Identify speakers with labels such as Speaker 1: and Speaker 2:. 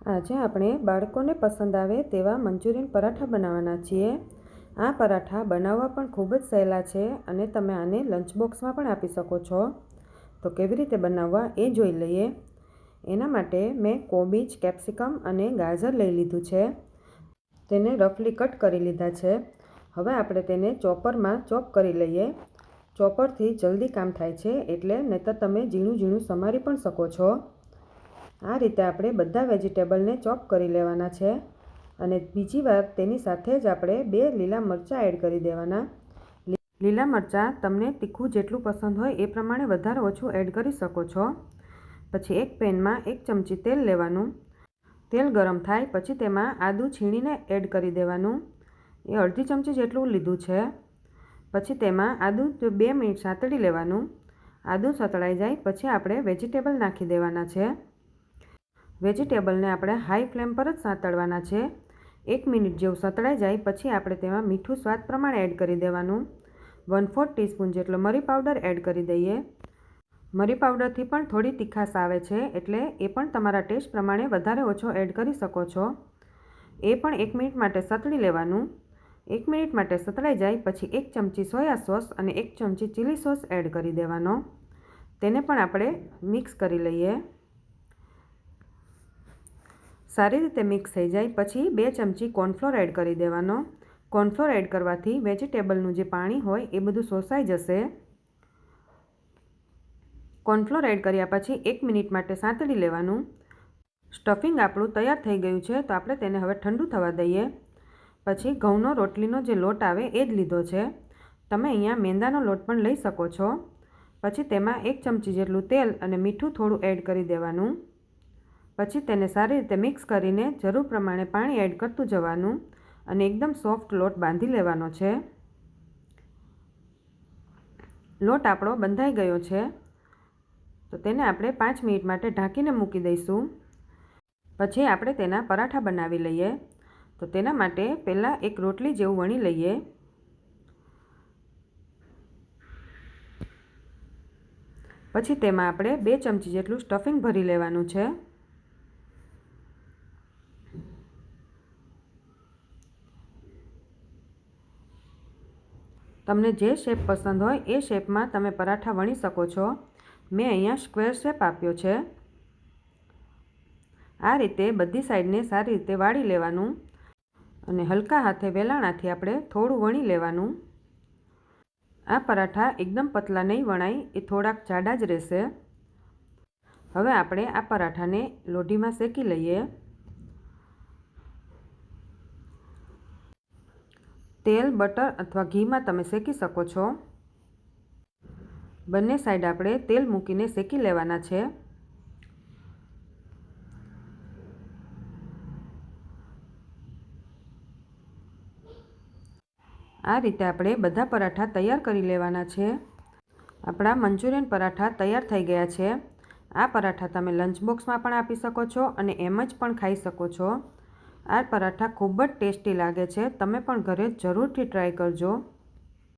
Speaker 1: આજે આપણે બાળકોને પસંદ આવે તેવા મંચુરિયન પરાઠા બનાવવાના છીએ। આ પરાઠા બનાવવા પણ ખૂબ જ સહેલા છે અને તમે આને લંચ બોક્સમાં પણ આપી શકો છો। તો કેવી રીતે બનાવવા એ જોઈ લઈએ। એના માટે મેં કોબીજ, કેપ્સિકમ અને ગાજર લઈ લીધું છે। તેને રફલી કટ કરી લીધા છે। હવે આપણે તેને ચોપરમાં ચોપ કરી લઈએ। ચોપરથી જલ્દી કામ થાય છે, એટલે નહીંતર તમે ઝીણું ઝીણું સમારી પણ શકો છો। આ રીતે આપણે બધા વેજીટેબલને ચોપ કરી લેવાના છે અને બીજી વાર તેની સાથે જ આપણે 2 લીલા મરચાં એડ કરી દેવાના। લીલા મરચાં તમને તીખું જેટલું પસંદ હોય એ પ્રમાણે વધારે ઓછું એડ કરી શકો છો। પછી એક પેનમાં 1 ચમચી તેલ લેવાનું। તેલ ગરમ થાય પછી તેમાં આદું છીણીને એડ કરી દેવાનું। એ અડધી ચમચી જેટલું લીધું છે। પછી તેમાં આદું 2 મિનિટ સાતળી લેવાનું। આદું સતળાઈ જાય પછી આપણે વેજીટેબલ નાખી દેવાના છે। વેજીટેબલને આપણે હાઈ ફ્લેમ પર જ સાતળવાના છે। 1 મિનિટ જેવું સતળાઈ જાય પછી આપણે તેમાં મીઠું સ્વાદ પ્રમાણે એડ કરી દેવાનું। 1/4 ટીસ્પૂન જેટલો મરી પાવડર એડ કરી દઈએ। મરી પાવડરથી પણ થોડી તીખાશ આવે છે, એટલે એ પણ તમારા ટેસ્ટ પ્રમાણે વધારે ઓછો એડ કરી શકો છો। એ પણ 1 મિનિટ માટે સતળી લેવાનું। 1 મિનિટ માટે સતળાઈ જાય પછી 1 ચમચી સોયા સોસ અને 1 ચમચી ચીલી સોસ એડ કરી દેવાનો। તેને પણ આપણે મિક્સ કરી લઈએ। સારી રીતે મિક્સ થઈ જાય પછી 2 ચમચી કોર્નફ્લોર એડ કરી દેવાનો। કોર્નફ્લોર એડ કરવાથી વેજીટેબલનું જે પાણી હોય એ બધું શોષાઈ જશે। કોર્નફ્લોર એડ કર્યા પછી 1 મિનિટ માટે સાંતળી લેવાનું। સ્ટફિંગ આપણું તૈયાર થઈ ગયું છે, તો આપણે તેને હવે ઠંડુ થવા દઈએ। પછી ઘઉંનો રોટલીનો જે લોટ આવે એ જ લીધો છે। તમે અહીંયા મેંદાનો લોટ પણ લઈ શકો છો। પછી તેમાં 1 ચમચી જેટલું તેલ અને મીઠું થોડું એડ કરી દેવાનું। પછી તેને સારી રીતે મિક્સ કરીને જરૂર પ્રમાણે પાણી એડ કરતું જવાનું અને એકદમ સોફ્ટ લોટ બાંધી લેવાનો છે। લોટ આપણો બંધાઈ ગયો છે, તો તેને આપણે 5 મિનિટ માટે ઢાંકીને મૂકી દઈશું। પછી આપણે તેના પરાઠા બનાવી લઈએ। તો તેના માટે પહેલાં એક રોટલી જેવું વણી લઈએ। પછી તેમાં આપણે 2 ચમચી જેટલું સ્ટફિંગ ભરી લેવાનું છે। તમને જે શેપ પસંદ હોય એ શેપમાં તમે પરાઠા વણી શકો છો। મેં અહીંયા સ્ક્વેર શેપ આપ્યો છે। આ રીતે બધી સાઈડને સારી રીતે વાળી લેવાનું અને હલકા હાથે વેલણાથી આપણે થોડું વણી લેવાનું। આ પરાઠા એકદમ પતલા નહીં વણાય, એ થોડાક જાડા જ રહેશે। હવે આપણે આ પરાઠાને લોઢીમાં શેકી લઈએ। તેલ, બટર અથવા ઘીમાં તમે શેકી શકો છો। બંને સાઈડ આપણે તેલ મૂકીને શેકી લેવાના છે। આ રીતે આપણે બધા પરાઠા તૈયાર કરી લેવાના છે। આપણા મંચુરિયન પરાઠા તૈયાર થઈ ગયા છે। આ પરાઠા તમે લંચ બોક્સમાં પણ આપી શકો છો અને એમ જ પણ ખાઈ શકો છો। આ પરાઠા ખૂબ જ ટેસ્ટી લાગે છે। તમે પણ ઘરે જરૂરથી ટ્રાય કરજો।